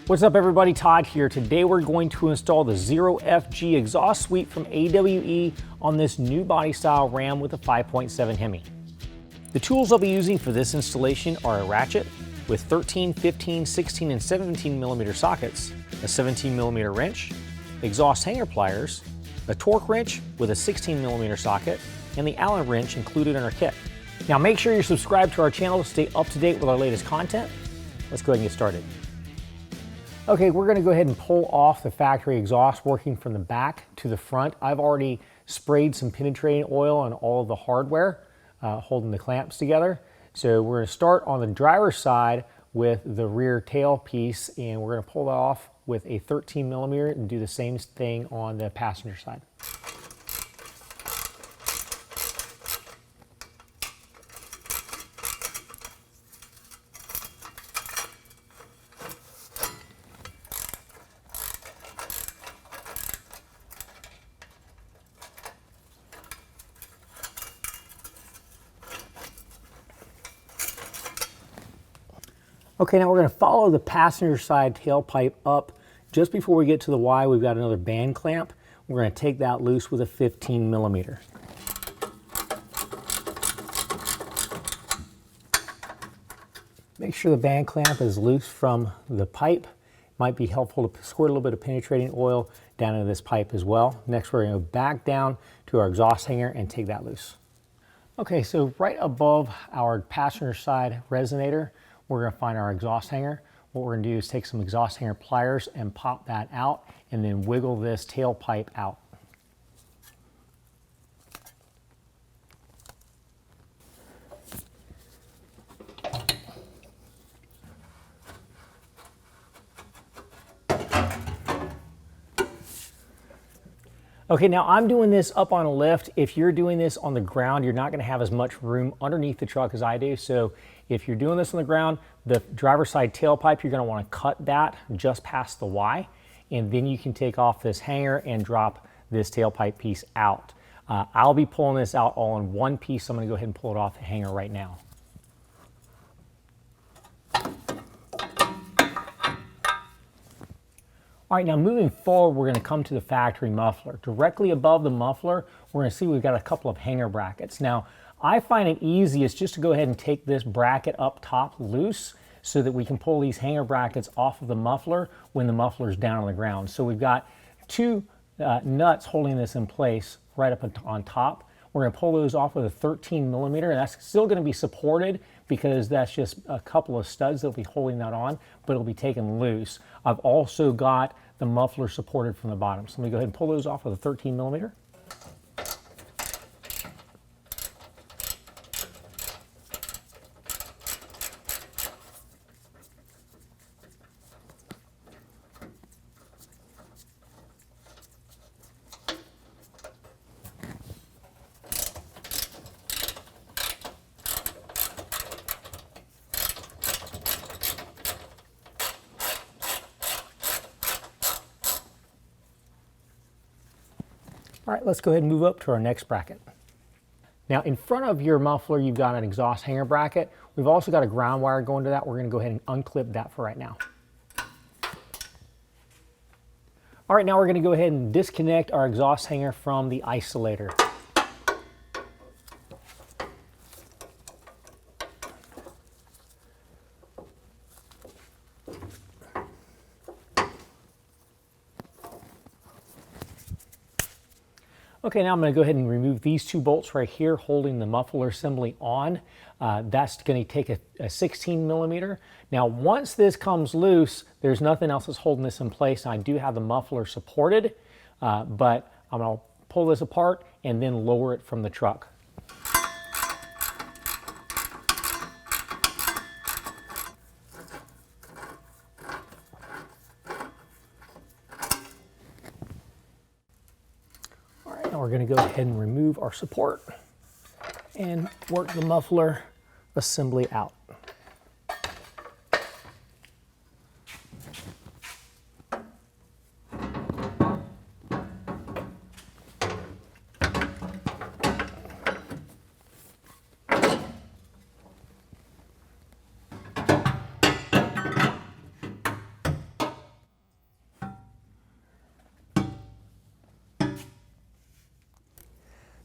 What's up everybody, Todd here. Today we're going to install the 0FG exhaust suite from AWE on this new body style Ram with a 5.7 HEMI. The tools I'll be using for this installation are a ratchet with 13, 15, 16, and 17 millimeter sockets, a 17 millimeter wrench, exhaust hanger pliers, a torque wrench with a 16 millimeter socket, and the Allen wrench included in our kit. Now make sure you're subscribed to our channel to stay up to date with our latest content. Let's go ahead and get started. Okay, we're going to go ahead and pull off the factory exhaust working from the back to the front. I've already sprayed some penetrating oil on all of the hardware holding the clamps together. So we're going to start on the driver's side with the rear tail piece, and we're going to pull that off with a 13 millimeter and do the same thing on the passenger side. Okay, now we're going to follow the passenger side tailpipe up. Just before we get to the Y, we've got another band clamp. We're going to take that loose with a 15 millimeter. Make sure the band clamp is loose from the pipe. Might be helpful to squirt a little bit of penetrating oil down into this pipe as well. Next, we're going to go back down to our exhaust hanger and take that loose. Okay, so right above our passenger side resonator, we're going to find our exhaust hanger. What we're going to do is take some exhaust hanger pliers and pop that out and then wiggle this tailpipe out. Okay, now I'm doing this up on a lift. If you're doing this on the ground, you're not going to have as much room underneath the truck as I do. So if you're doing this on the ground, the driver's side tailpipe, you're going to want to cut that just past the Y, and then you can take off this hanger and drop this tailpipe piece out. I'll be pulling this out all in one piece, so I'm going to go ahead and pull it off the hanger right now. All right, now moving forward, we're going to come to the factory muffler. Directly above the muffler, we're going to see we've got a couple of hanger brackets. Now, I find it easiest just to go ahead and take this bracket up top loose so that we can pull these hanger brackets off of the muffler when the muffler's down on the ground. So we've got two nuts holding this in place right up on top. We're going to pull those off with a 13 millimeter, and that's still going to be supported because that's just a couple of studs that'll be holding that on, but it'll be taken loose. I've also got the muffler supported from the bottom. So let me go ahead and pull those off with a 13 millimeter. All right, let's go ahead and move up to our next bracket. Now, in front of your muffler, you've got an exhaust hanger bracket. We've also got a ground wire going to that. We're going to go ahead and unclip that for right now. All right, now we're going to go ahead and disconnect our exhaust hanger from the isolator. Okay, now I'm going to go ahead and remove these two bolts right here holding the muffler assembly on. That's going to take a 16 millimeter. Now, once this comes loose, there's nothing else that's holding this in place. I do have the muffler supported, but I'm going to pull this apart and then lower it from the truck. Now we're going to go ahead and remove our support and work the muffler assembly out.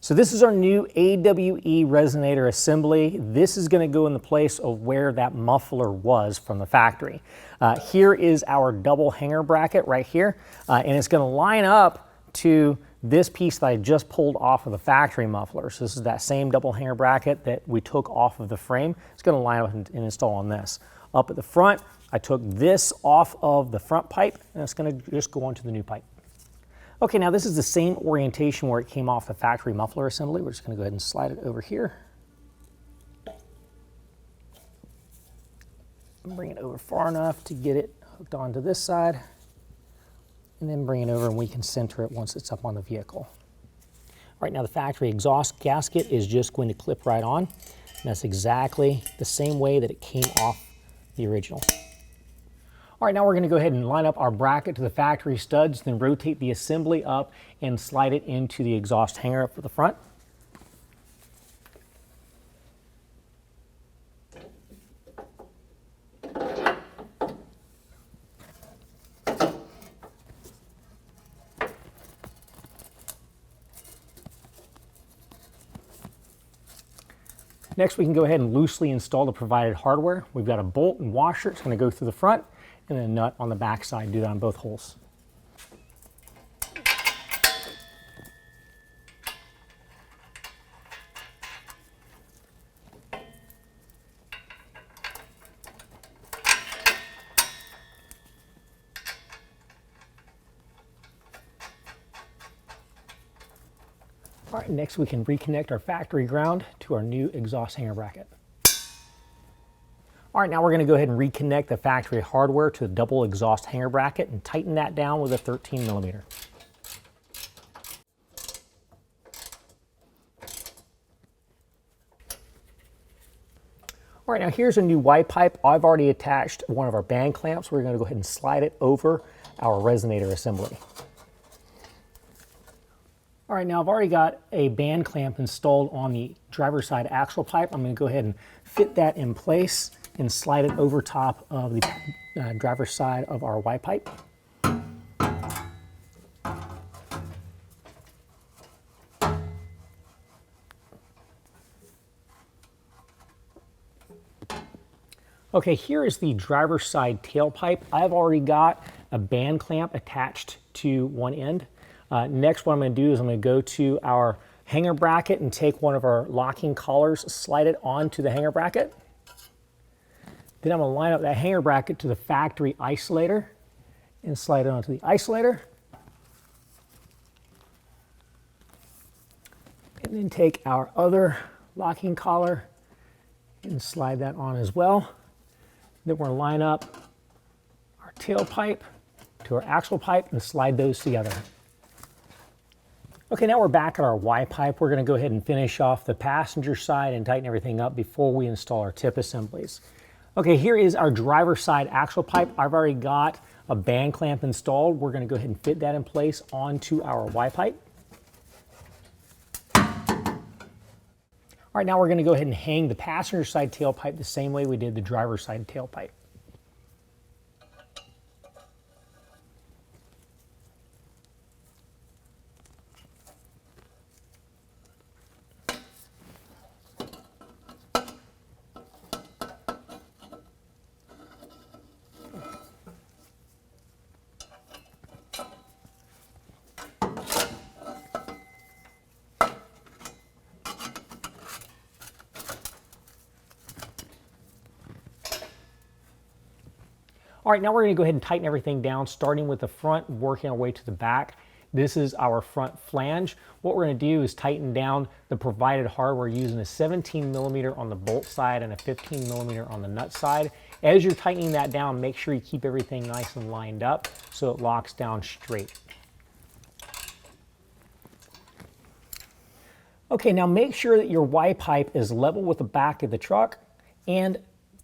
So this is our new AWE resonator assembly. This is going to go in the place of where that muffler was from the factory. Here is our double hanger bracket right here, and it's going to line up to this piece that I just pulled off of the factory muffler. So this is that same double hanger bracket that we took off of the frame. It's going to line up and install on this. Up at the front, I took this off of the front pipe, and it's going to just go onto the new pipe. Okay, now this is the same orientation where it came off the factory muffler assembly. We're just going to go ahead and slide it over here. Bring it over far enough to get it hooked onto this side, and then bring it over and we can center it once it's up on the vehicle. All right, now the factory exhaust gasket is just going to clip right on. And that's exactly the same way that it came off the original. All right, now we're going to go ahead and line up our bracket to the factory studs, then rotate the assembly up and slide it into the exhaust hanger up at the front. Next, we can go ahead and loosely install the provided hardware. We've got a bolt and washer. It's going to go through the front, and then a nut on the back side. Do that on both holes. All right, next we can reconnect our factory ground to our new exhaust hanger bracket. All right, now we're going to go ahead and reconnect the factory hardware to the double exhaust hanger bracket and tighten that down with a 13 millimeter. All right, now here's a new Y pipe. I've already attached one of our band clamps. We're going to go ahead and slide it over our resonator assembly. All right, now I've already got a band clamp installed on the driver's side axle pipe. I'm going to go ahead and fit that in place and slide it over top of the driver's side of our Y pipe. Okay, here is the driver's side tailpipe. I've already got a band clamp attached to one end. Next, what I'm going to do is I'm going to go to our hanger bracket and take one of our locking collars, slide it onto the hanger bracket. Then I'm going to line up that hanger bracket to the factory isolator and slide it onto the isolator. And then take our other locking collar and slide that on as well. Then we're going to line up our tailpipe to our axle pipe and slide those together. Okay, now we're back at our Y pipe. We're going to go ahead and finish off the passenger side and tighten everything up before we install our tip assemblies. Okay, here is our driver's side axle pipe. I've already got a band clamp installed. We're going to go ahead and fit that in place onto our Y pipe. All right, now we're going to go ahead and hang the passenger side tailpipe the same way we did the driver's side tailpipe. All right, now we're going to go ahead and tighten everything down, starting with the front, working our way to the back. This is our front flange. What we're going to do is tighten down the provided hardware using a 17 millimeter on the bolt side and a 15 millimeter on the nut side. As you're tightening that down, make sure you keep everything nice and lined up so it locks down straight. Okay, now make sure that your Y pipe is level with the back of the truck and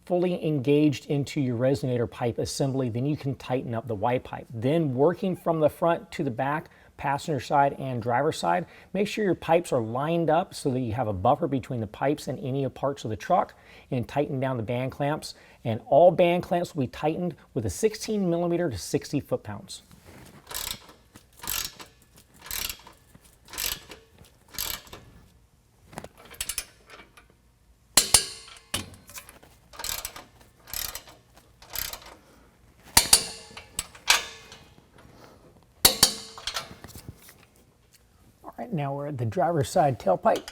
fully engaged into your resonator pipe assembly. Then you can tighten up the Y pipe. Then working from the front to the back, passenger side and driver side, make sure your pipes are lined up so that you have a buffer between the pipes and any parts of the truck, and tighten down the band clamps. And all band clamps will be tightened with a 16 millimeter to 60 foot-pounds. now we're at the driver's side tailpipe.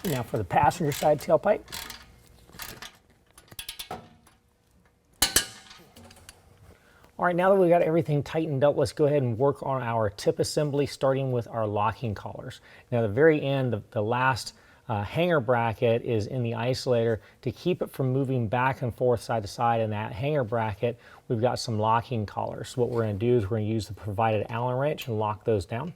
Now for the passenger side tailpipe. All right, now that we've got everything tightened up, let's go ahead and work on our tip assembly, starting with our locking collars. Now, at the very end, the last hanger bracket is in the isolator to keep it from moving back and forth side to side. In that hanger bracket, we've got some locking collars. So what we're going to do is we're going to use the provided Allen wrench and lock those down.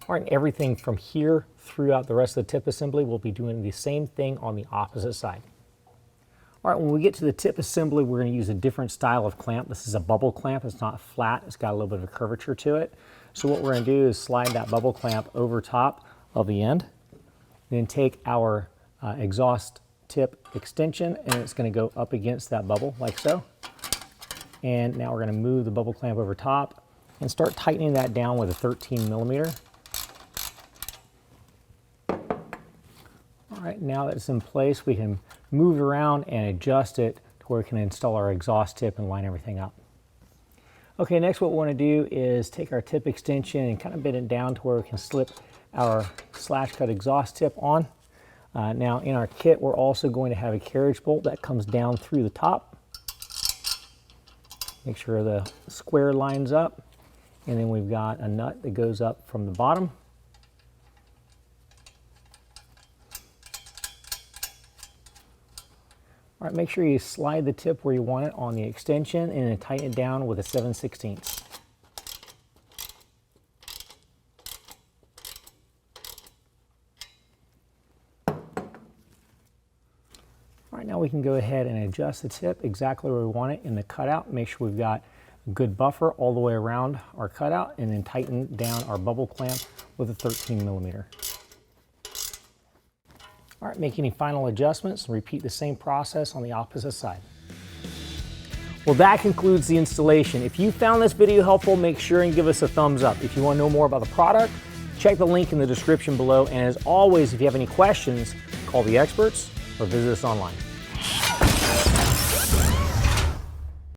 All right, and everything from here throughout the rest of the tip assembly, we'll be doing the same thing on the opposite side. All right, when we get to the tip assembly, we're going to use a different style of clamp. This is a bubble clamp. It's not flat. It's got a little bit of a curvature to it. So what we're going to do is slide that bubble clamp over top of the end, then take our exhaust tip extension, and it's going to go up against that bubble like so. And now we're going to move the bubble clamp over top and start tightening that down with a 13 millimeter. All right, now that it's in place, we can move it around and adjust it to where we can install our exhaust tip and line everything up. Okay, next what we want to do is take our tip extension and kind of bend it down to where we can slip our slash cut exhaust tip on. Now in our kit, we're also going to have a carriage bolt that comes down through the top. Make sure the square lines up, and then we've got a nut that goes up from the bottom. All right, make sure you slide the tip where you want it on the extension and then tighten it down with a 7/16. All right, now we can go ahead and adjust the tip exactly where we want it in the cutout. Make sure we've got a good buffer all the way around our cutout, and then tighten down our bubble clamp with a 13 millimeter. All right, make any final adjustments and repeat the same process on the opposite side. Well, that concludes the installation. If you found this video helpful, make sure and give us a thumbs up. If you want to know more about the product, check the link in the description below. And as always, if you have any questions, call the experts or visit us online.